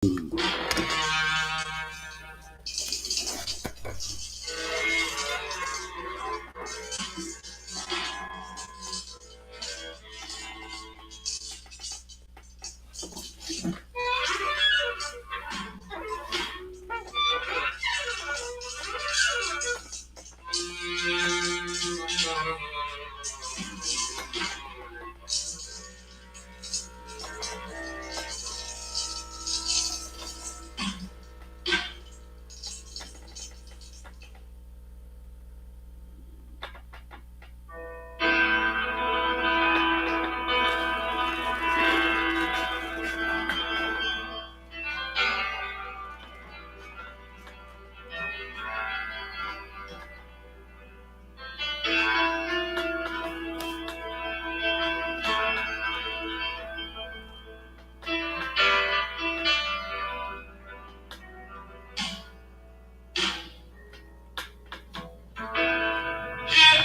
Here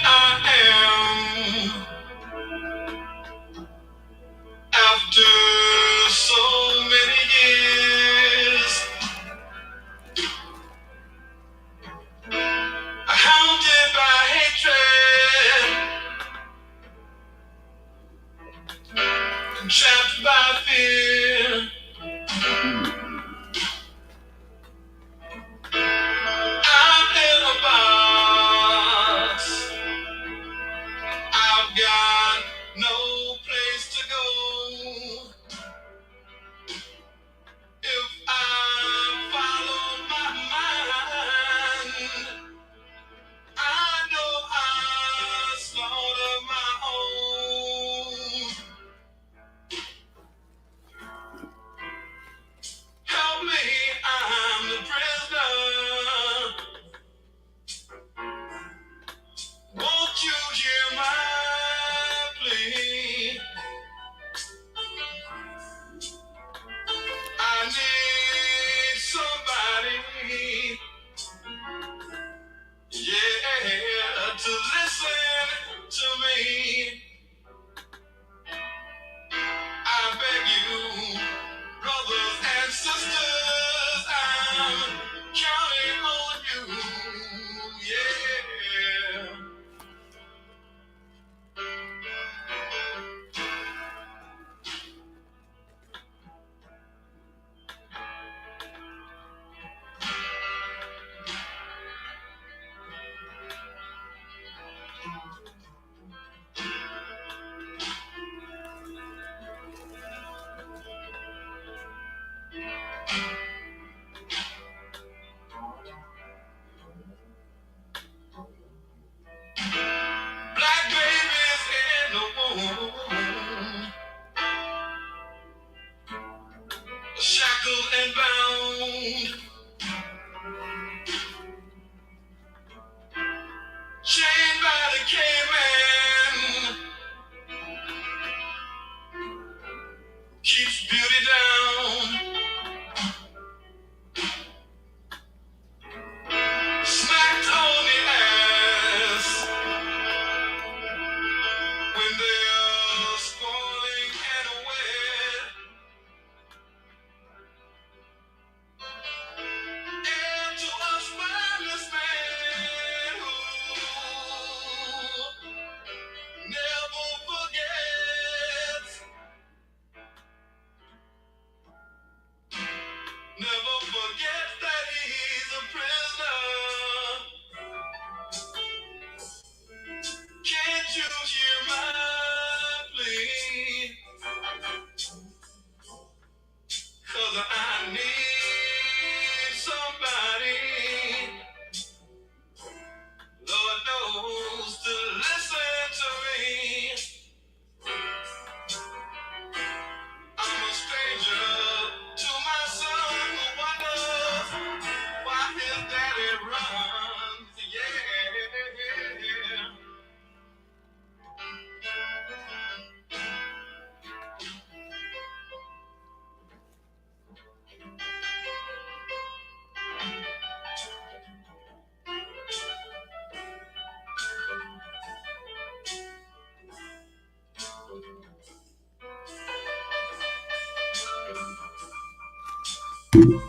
I am after so many years, hounded by hatred, trapped by fear. I'm in a box. I've got no place to go. If I follow my mind, I know I slaughter my own. Help me, I'm the prisoner. Won't you hear my plea? I need somebody, yeah, to listen to me. I beg you, brothers and sisters, I'm counting on you, yeah. Black babies in the womb, shackled and bound, chained by the caveman, keeps beauty down, smacked on the ass when they're spoiling and wet. And to a spineless man who never forgets, never forgets that he's a prisoner. Can't you hear my plea? 'Cause I need somebody, Lord knows, to listen to me. I'm a stranger to my son who wanders On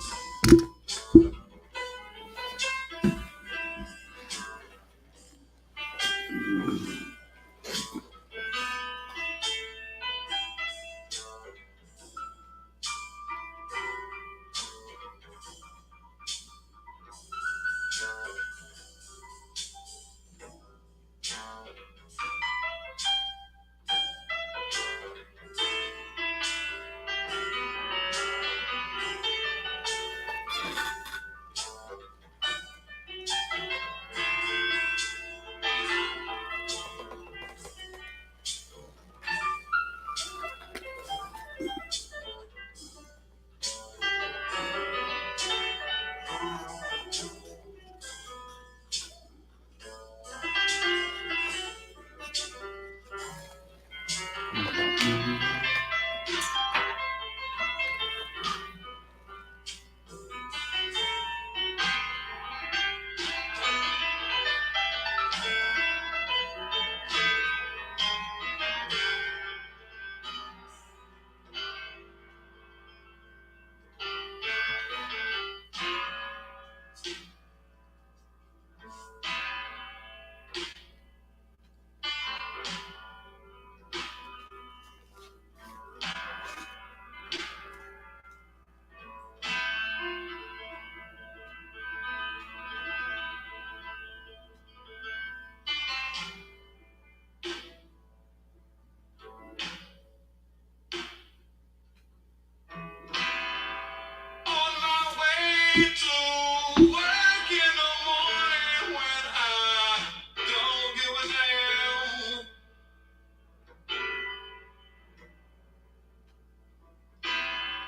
my way to work in the morning when I don't give a damn.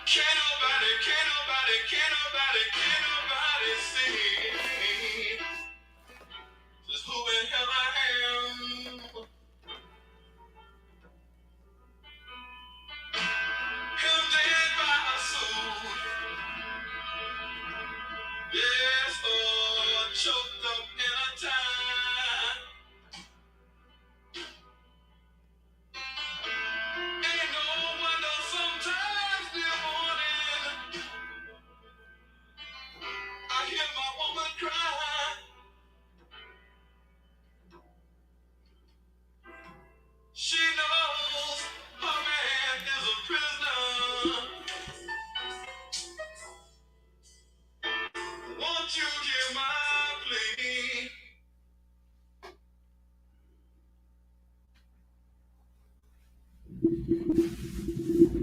Can't nobody see just who in hell I am. Him dead by a suit, yes, or choked up in a tie. Ain't no wonder sometimes, dear morning, I hear my woman cry. She knows her man is a prisoner. Won't you hear my plea?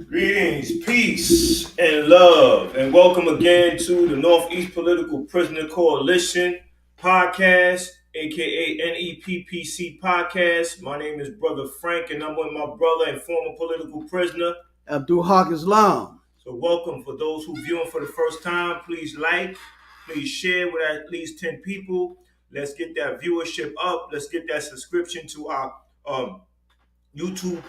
Greetings, peace, and love, and welcome again to the Northeast Political Prisoner Coalition podcast, aka N.E.P.P.C podcast. My name is Brother Frank, and I'm with my brother and former political prisoner, Abdul. So welcome. For those who viewing for the first time, please like, please share with at least 10 people. Let's get that viewership up. Let's get that subscription to our YouTube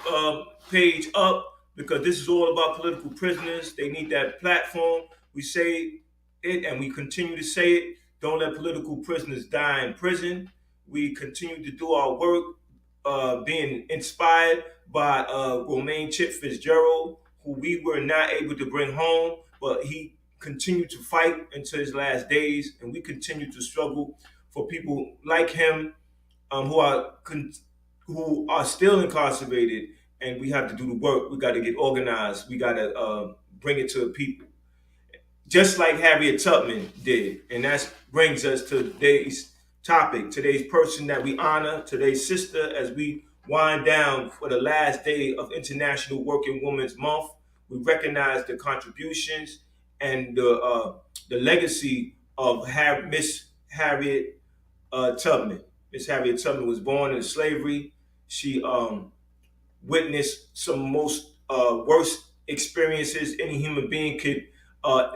page up, because this is all about political prisoners. They need that platform. We say it and we continue to say it. Don't let political prisoners die in prison. We continue to do our work, being inspired by Romaine Chip Fitzgerald, who we were not able to bring home, but he continued to fight until his last days, and we continue to struggle for people like him, who are still incarcerated, and we have to do the work. We got to get organized. We got to bring it to the people, just like Harriet Tubman did. And that brings us to today's topic, today's person that we honor, today's sister, as we wind down for the last day of International Working Women's Month. We recognize the contributions and the legacy of Miss Harriet Tubman. Miss Harriet Tubman was born in slavery. She witnessed some most worst experiences any human being could uh,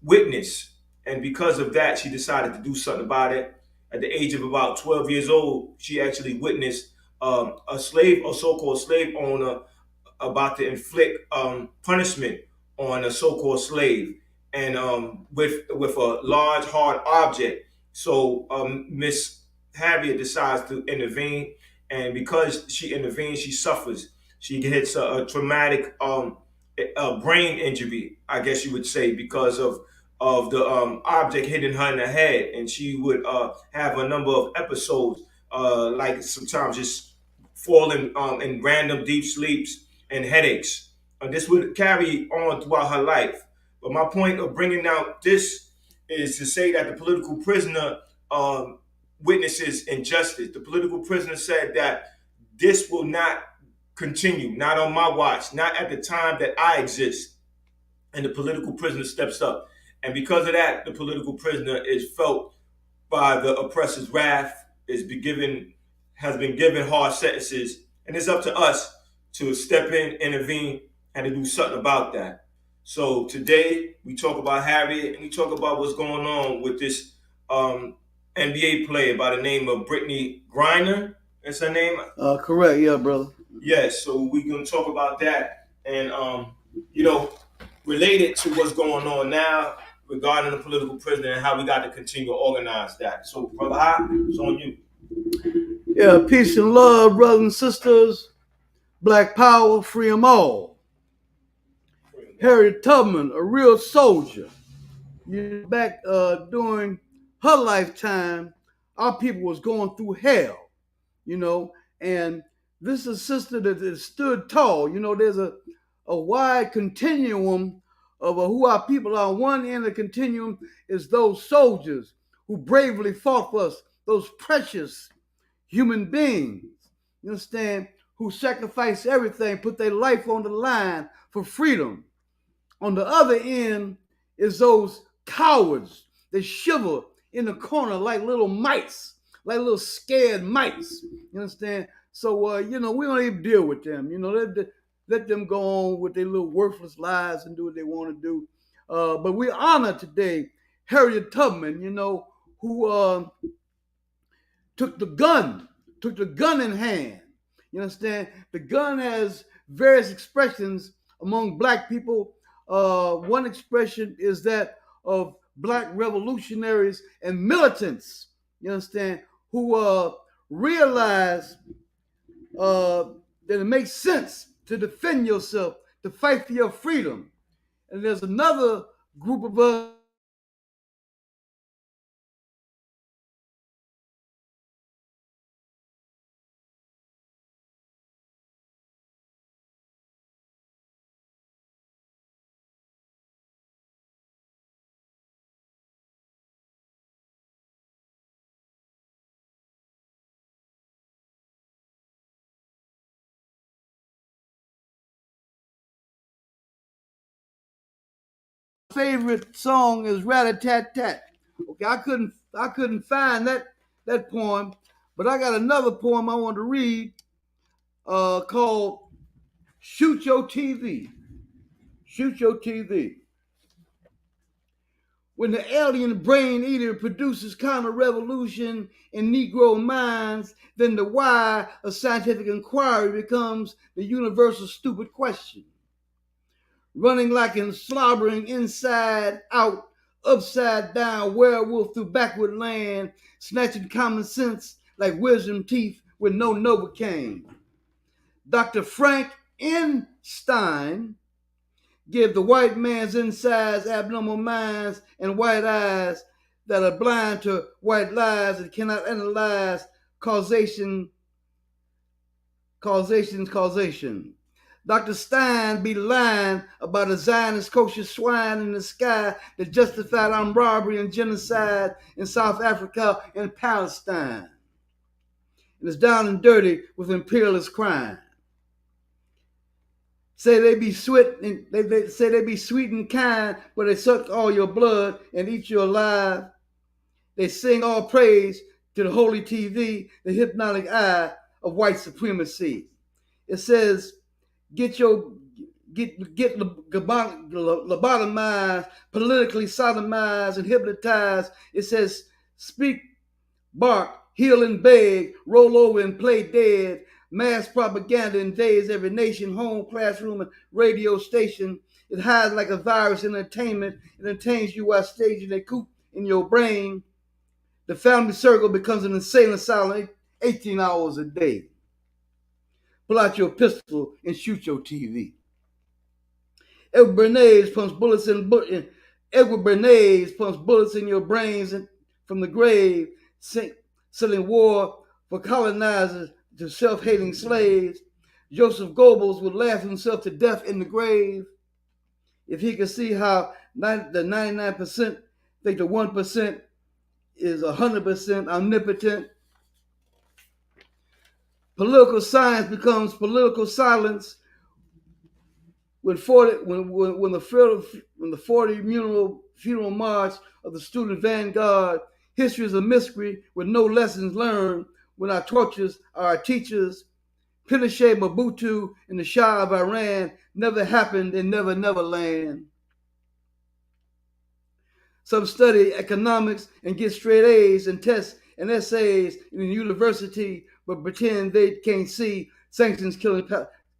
witness, and because of that, she decided to do something about it. At the age of about 12 years old, she actually witnessed a so-called slave owner, about to inflict punishment on a so-called slave, and with a large hard object. So Miss Harriet decides to intervene, and because she intervenes, she suffers. She gets a traumatic a brain injury, I guess you would say, because of the object hitting her in the head, and she would have a number of episodes, like sometimes just falling in random deep sleeps and headaches. And this would carry on throughout her life. But my point of bringing out this is to say that the political prisoner um, witnesses injustice. The political prisoner said that this will not continue, not on my watch, not at the time that I exist. And the political prisoner steps up. And because of that, the political prisoner is felt by the oppressor's wrath, has been given hard sentences, and it's up to us to step in, intervene, and to do something about that. So today we talk about Harriet, and we talk about what's going on with this NBA player by the name of Brittany Griner. That's her name. Correct, yeah, brother. Yes, so we're gonna talk about that, and you know, related to what's going on now regarding the political prisoner and how we got to continue to organize that. So, brother Haqq, it's on you. Yeah, peace and love, brothers and sisters. Black power, free them all. Harriet Tubman, a real soldier. Back during her lifetime, our people was going through hell, and this is a sister that stood tall. There's a wide continuum of who our people are. One end of the continuum is those soldiers who bravely fought for us, those precious human beings, you understand, who sacrificed everything, put their life on the line for freedom. On the other end is those cowards that shiver in the corner like little mice, like little scared mice. You understand? So, we don't even deal with them. Let them go on with their little worthless lives and do what they want to do. But we honor today Harriet Tubman, who took the gun, in hand. You understand? The gun has various expressions among black people. One expression is that of black revolutionaries and militants, you understand, who realize that it makes sense to defend yourself, to fight for your freedom. And there's another group of us favorite song is Rat-a-tat-tat. Okay, I couldn't find that poem, but I got another poem I want to read called "Shoot Your TV." Shoot your TV. When the alien brain eater produces counter-revolution in Negro minds, then the why of scientific inquiry becomes the universal stupid question. Running like and slobbering inside out, upside down werewolf through backward land, snatching common sense like wisdom teeth with no Novocaine. Dr. Frank N. Stein give the white man's insides abnormal minds and white eyes that are blind to white lies and cannot analyze causation. Dr. Stein be lying about a Zionist kosher swine in the sky that justified armed robbery and genocide in South Africa and Palestine. And it's down and dirty with imperialist crime. Say they be sweet and they say they be sweet and kind, but they suck all your blood and eat you alive. They sing all praise to the holy TV, the hypnotic eye of white supremacy. It says, get lobotomized, politically sodomized, and hypnotized. It says, speak, bark, heal and beg, roll over and play dead. Mass propaganda invades every nation, home, classroom, and radio station. It hides like a virus in entertainment. It entertains you while staging a coup in your brain. The family circle becomes an insane asylum 18 hours a day. Pull out your pistol and shoot your TV. Edward Bernays pumps bullets in Edward Bernays pumps bullets in your brains from the grave, selling war for colonizers to self-hating slaves. Joseph Goebbels would laugh himself to death in the grave if he could see how the 99% think the 1% is 100% omnipotent. Political science becomes political silence when 40 when the 40 funeral march of the student vanguard. History is a mystery with no lessons learned. When our tortures are our teachers, Pinochet, Mobutu, and the Shah of Iran never happened in Never Land. Some study economics and get straight A's in tests and essays in the university, but pretend they can't see sanctions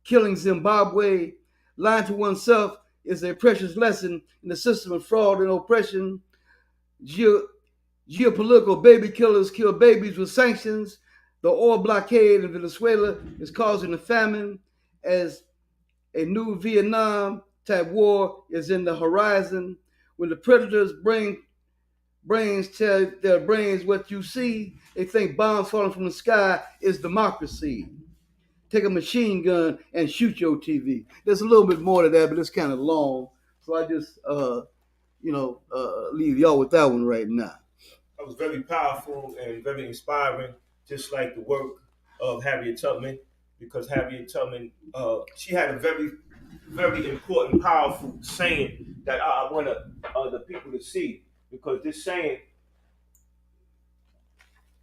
killing Zimbabwe. Lying to oneself is a precious lesson in the system of fraud and oppression. Geopolitical baby killers kill babies with sanctions. The oil blockade in Venezuela is causing a famine as a new Vietnam type war is in the horizon. When the predators brains tell their brains what you see, they think bombs falling from the sky is democracy. Take a machine gun and shoot your TV. There's a little bit more to that, but it's kind of long. So I just, leave y'all with that one right now. That was very powerful and very inspiring, just like the work of Harriet Tubman, because Harriet Tubman, she had a very, very important, powerful saying that I want the people to see, because this saying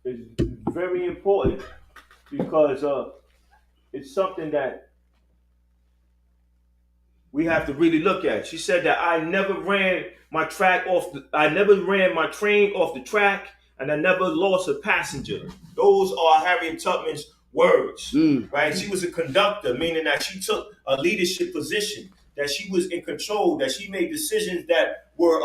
is very important because it's something that we have to really look at. She said that I never ran my train off the track, and I never lost a passenger. Those are Harriet Tubman's words, right? She was a conductor, meaning that she took a leadership position, that she was in control, that she made decisions that were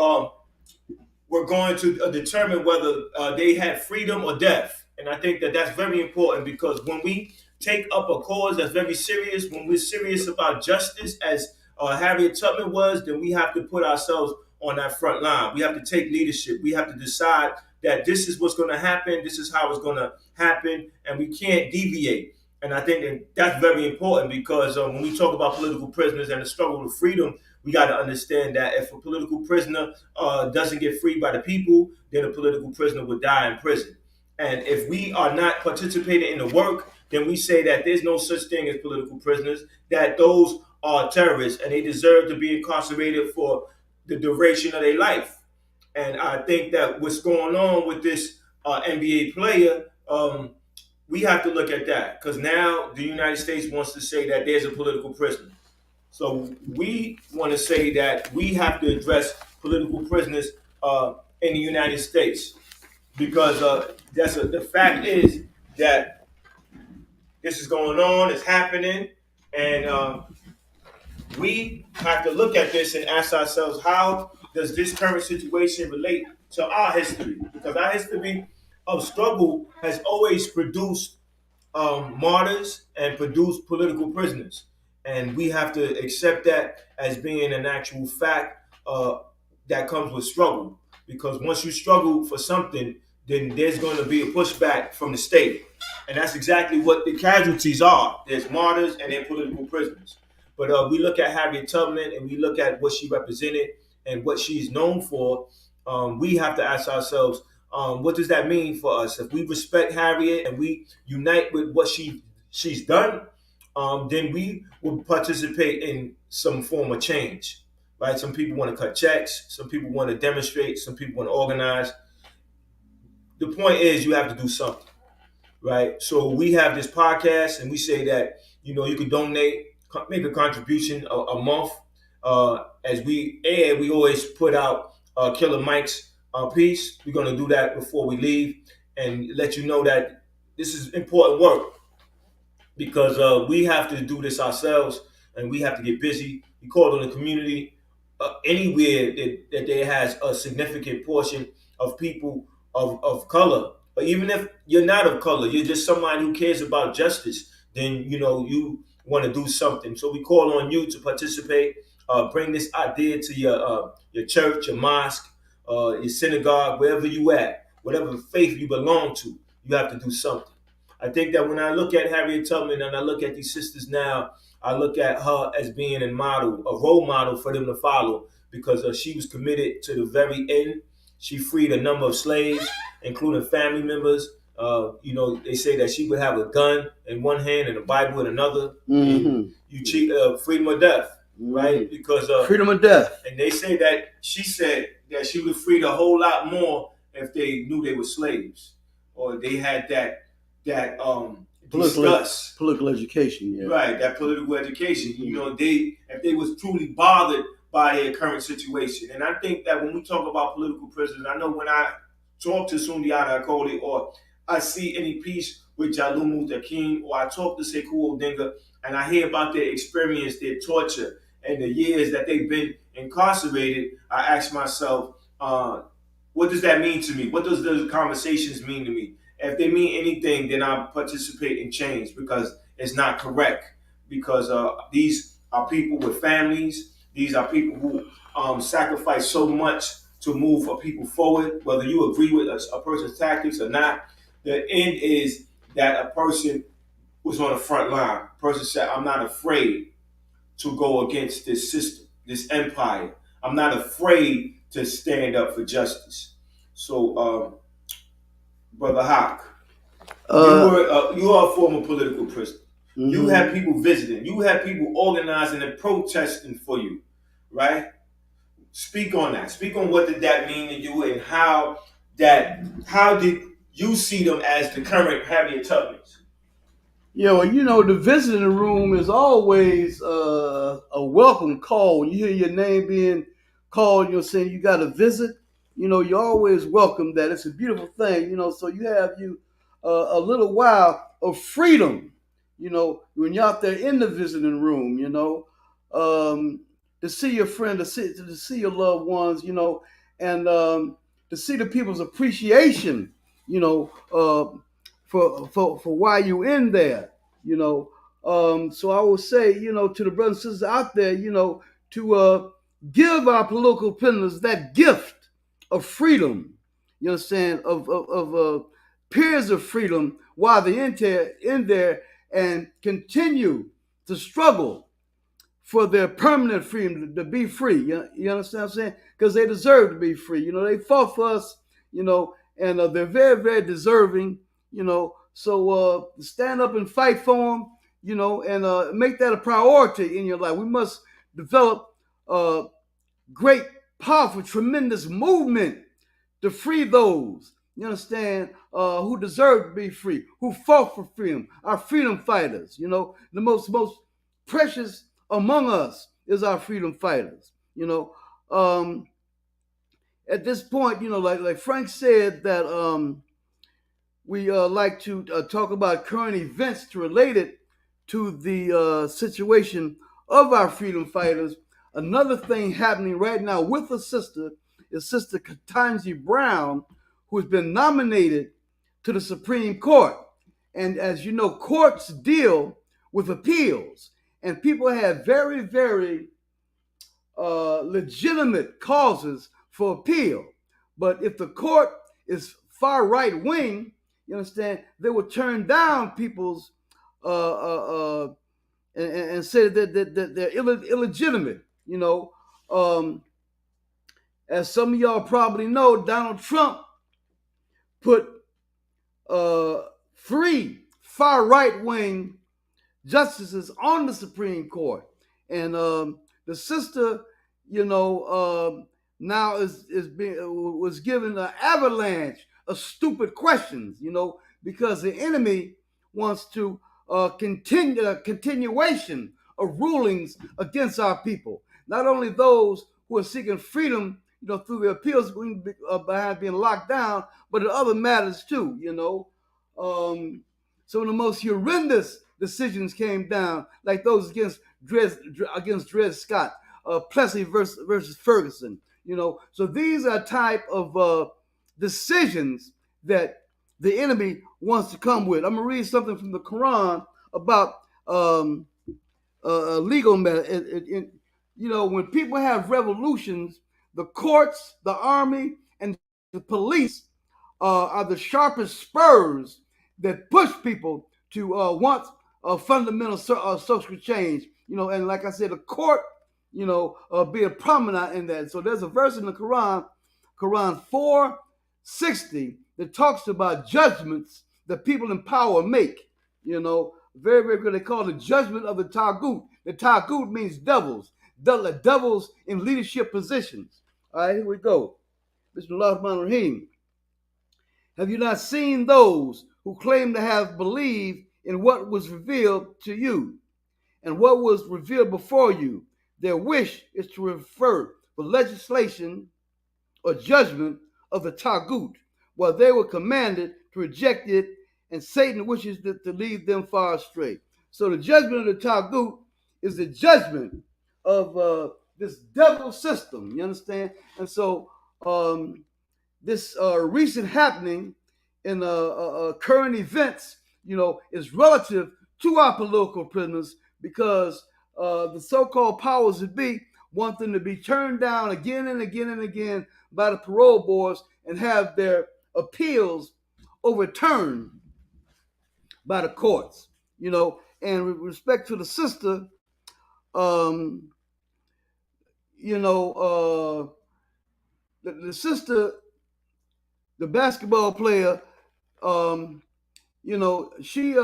going to determine whether they had freedom or death. And I think that that's very important, because when we take up a cause that's very serious, when we're serious about justice, as Harriet Tubman was, then we have to put ourselves on that front line. We have to take leadership. We have to decide that this is what's going to happen. This is how it's going to happen, and we can't deviate. And I think that that's very important, because when we talk about political prisoners and the struggle for freedom, we got to understand that if a political prisoner doesn't get freed by the people, then a political prisoner would die in prison. And if we are not participating in the work, then we say that there's no such thing as political prisoners, that those are terrorists and they deserve to be incarcerated for the duration of their life. And I think that what's going on with this NBA player, we have to look at that, because now the United States wants to say that there's a political prisoner. So we want to say that we have to address political prisoners in the United States, because the fact is that this is going on, it's happening, and we have to look at this and ask ourselves, how does this current situation relate to our history? Because our history of struggle has always produced martyrs and produced political prisoners. And we have to accept that as being an actual fact that comes with struggle. Because once you struggle for something, then there's going to be a pushback from the state. And that's exactly what the casualties are. There's martyrs and then political prisoners. But we look at Harriet Tubman and we look at what she represented and what she's known for. We have to ask ourselves, what does that mean for us? If we respect Harriet and we unite with what she's done, then we will participate in some form of change. Right? Some people want to cut checks. Some people want to demonstrate. Some people want to organize. The point is, you have to do something. Right? So we have this podcast, and we say that you can donate, make a contribution a month. As we always put out Killer Mike's piece. We're going to do that before we leave and let you know that this is important work, because we have to do this ourselves and we have to get busy. We call on the community anywhere that there has a significant portion of people of color. But even if you're not of color, you're just somebody who cares about justice, then you want to do something. So we call on you to participate. bring this idea to your church, your mosque, your synagogue, wherever you at, whatever faith you belong to, you have to do something. I think that when I look at Harriet Tubman and I look at these sisters now, I look at her as being a model, a role model for them to follow, because she was committed to the very end. She freed a number of slaves, including family members. They say that she would have a gun in one hand and a Bible in another, and you cheat freedom of death, right? Because freedom of death. And they say that she said that she would freed a whole lot more if they knew they were slaves, or they had that political education, yeah. Right, that political education. If they was truly bothered by their current situation. And I think that when we talk about political prisoners, I know when I talk to Sundiata Akoli, or I see N.E.P.C with Jalumu the King, or I talk to Sekou Odinga, and I hear about their experience, their torture, and the years that they've been incarcerated, I ask myself, what does that mean to me? What does those conversations mean to me? If they mean anything, then I participate in change, because it's not correct. Because these are people with families. These are people who sacrifice so much to move for people forward, whether you agree with a person's tactics or not. The end is that a person was on the front line. A person said, I'm not afraid to go against this system, this empire. I'm not afraid to stand up for justice. So, Brother Haqq, you are a former political prisoner. Mm-hmm. You had people visiting. You had people organizing and protesting for you, right? Speak on that. Speak on what did that mean to you, and how did you see them as the current Harriet Tubmans? Yeah, well, the visiting room is always a welcome call. When you hear your name being called, saying you got to visit, you're always welcome. That it's a beautiful thing, so you have a little while of freedom, when you're out there in the visiting room, to see your friend, to see your loved ones, and to see the people's appreciation, for why you in there, So I would say, to the brothers and sisters out there, to give our political prisoners that gift of freedom, you understand, of periods of freedom while they're in there, and continue to struggle for their permanent freedom, to be free. You understand what I'm saying? Because they deserve to be free. They fought for us, and they're very, very deserving, So stand up and fight for them, and make that a priority in your life. We must develop a great, powerful, tremendous movement to free those, you understand, who deserve to be free, who fought for freedom, our freedom fighters. The most precious among us is our freedom fighters. At this point, like Frank said, that we like to talk about current events to relate it to the situation of our freedom fighters. Another thing happening right now with a sister is Sister Ketanji Brown, who has been nominated to the Supreme Court. And as you know, courts deal with appeals, and people have very, very legitimate causes for appeal. But if the court is far right wing, you understand, they will turn down people's and say that they're illegitimate. As some of y'all probably know, Donald Trump put 3 far right wing justices on the Supreme Court, and the sister, now was given an avalanche of stupid questions, because the enemy wants to continuation of rulings against our people. Not only those who are seeking freedom, through the appeals behind being locked down, but in other matters too, Some of the most horrendous decisions came down, like those against Dred Scott, Plessy versus Ferguson. So these are type of decisions that the enemy wants to come with. I'm gonna read something from the Quran about legal matter. when people have revolutions, the courts, the army, and the police are the sharpest spurs that push people to want a fundamental social change. And like I said, the court, being prominent in that. So there's a verse in the Quran 4:60, that talks about judgments that people in power make. Very, very good. They call it the judgment of the Tagut. The Tagut means devils, devils in leadership positions. All right, here we go. Bismillah ar-Rahman ar-Rahim. Have you not seen those who claim to have believed in what was revealed to you and what was revealed before you? Their wish is to refer the legislation or judgment of the Tagut, while they were commanded to reject it, and Satan wishes to lead them far astray. So the judgment of the Tagut is the judgment of this devil system. You understand? And so this recent happening in current events, is relative to our political prisoners, because the so-called powers that be want them to be turned down again and again and again by the parole boards and have their appeals overturned by the courts. And with respect to the sister, the sister, the basketball player, she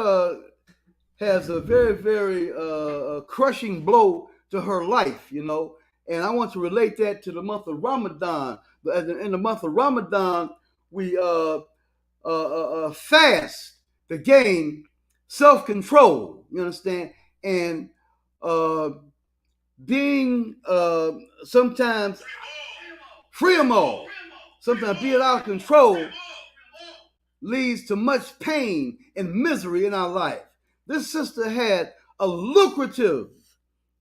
has a very, very crushing blow to her life, and I want to relate that to the month of Ramadan. In the month of Ramadan, we fast to gain self-control, you understand? And being sometimes free them all, sometimes being out of control leads to much pain and misery in our life. This sister had a lucrative,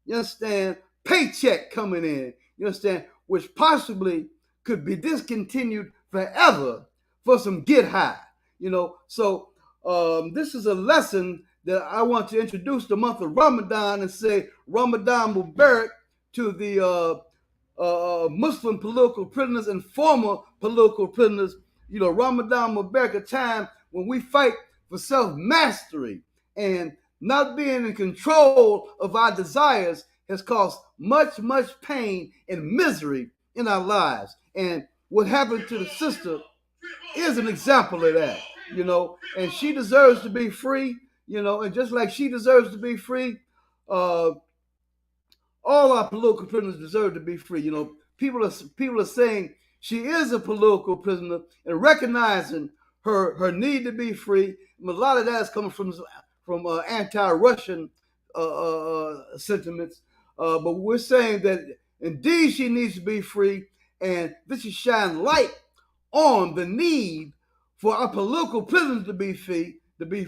you understand, paycheck coming in, you understand, which possibly could be discontinued forever for some get high, So this is a lesson that I want to introduce the month of Ramadan and say Ramadan Mubarak to the Muslim political prisoners and former political prisoners. Ramadan Mubarak, a time when we fight for self-mastery, and not being in control of our desires has caused much, much pain and misery in our lives. And what happened to the sister is an example of that, and she deserves to be free, and just like she deserves to be free, all our political prisoners deserve to be free. People are saying she is a political prisoner and recognizing her need to be free. And a lot of that is coming from anti-Russian sentiments, but we're saying that indeed she needs to be free, and this should shine light on the need for our political prisoners to be free. We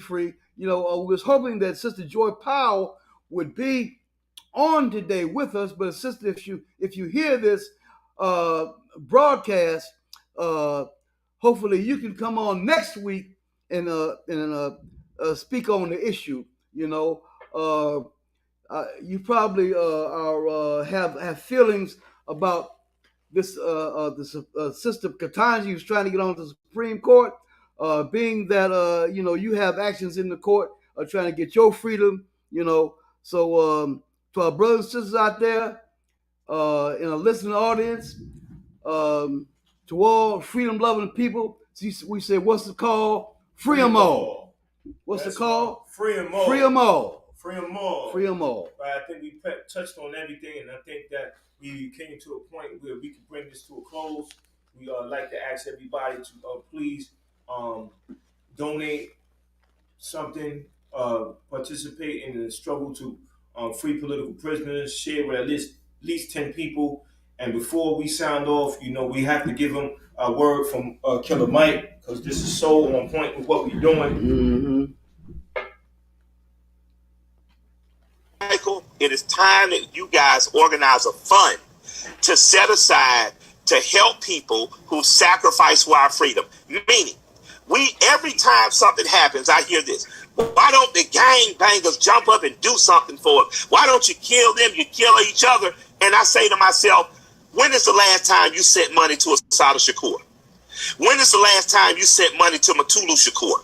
was hoping that Sister Joy Powell would be on today with us, but sister, if you hear this broadcast, hopefully you can come on next week and speak on the issue. You probably have feelings about this sister Ketanji who's trying to get on to the Supreme Court, being that you have actions in the court trying to get your freedom. So to our brothers and sisters out there in a listening audience, to all freedom-loving people, we say, what's it called? Free them all. What's it called? Free them all. Free them all. Free them all. Free them all. Right, I think we touched on everything, and I think that we came to a point where we can bring this to a close. We like to ask everybody to please donate something, participate in the struggle to free political prisoners, share with at least 10 people. And before we sound off, we have to give them a word from Killer Mike, because this is so on point with what we're doing. Mm-hmm. Michael, it is time that you guys organize a fund to set aside to help people who sacrifice for our freedom. Meaning, every time something happens, I hear this. Why don't the gang bangers jump up and do something for us? Why don't you kill them? You kill each other. And I say to myself, when is the last time you sent money to Assata Shakur? When is the last time you sent money to Matulu Shakur?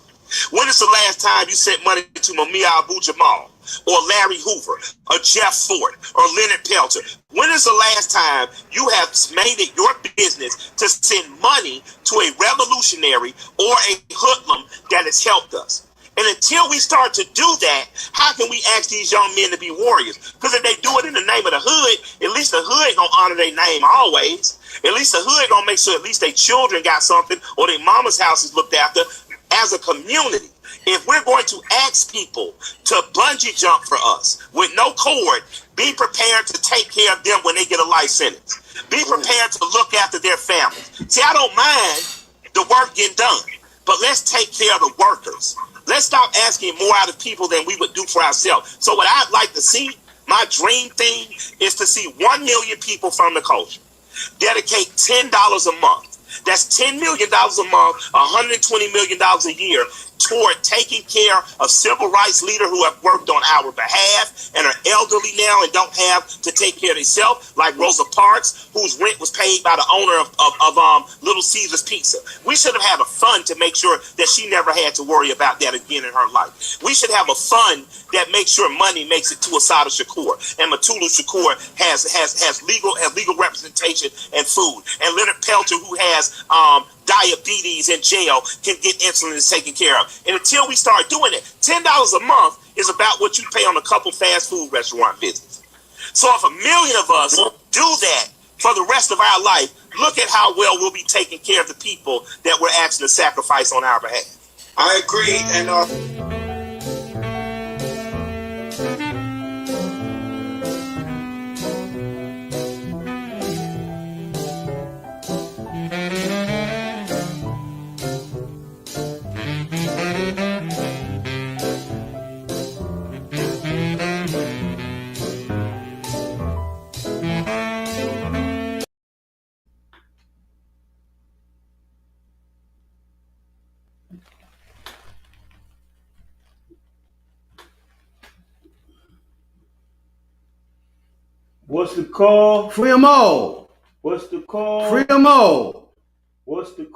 When is the last time you sent money to Mumia Abu Jamal or Larry Hoover or Jeff Ford or Leonard Peltier? When is the last time you have made it your business to send money to a revolutionary or a hoodlum that has helped us? And until we start to do that, how can we ask these young men to be warriors? Because if they do it in the name of the hood, at least the hood gonna honor their name always. At least the hood gonna make sure at least their children got something or their mama's house is looked after. As a community, if we're going to ask people to bungee jump for us with no cord, be prepared to take care of them when they get a life sentence. Be prepared to look after their families. See, I don't mind the work getting done, but let's take care of the workers. Let's stop asking more out of people than we would do for ourselves. So what I'd like to see, my dream thing, is to see 1 million people from the culture dedicate $10 a month. That's $10 million a month, $120 million a year toward taking care of civil rights leaders who have worked on our behalf and are elderly now and don't have to take care of themselves, like Rosa Parks, whose rent was paid by the owner of Little Caesars Pizza. We should have had a fund to make sure that she never had to worry about that again in her life. We should have a fund that makes sure money makes it to Assata Shakur and Matulu Shakur has legal representation and food, and Leonard Peltier, who has diabetes in jail, can get insulin and taken care of. And until we start doing it, $10 a month is about what you pay on a couple fast food restaurant visits. So if 1 million of us do that for the rest of our life, look at how well we'll be taking care of the people that we're asking to sacrifice on our behalf. I agree, and what's the call? Free them all. What's the call? Free them all. What's the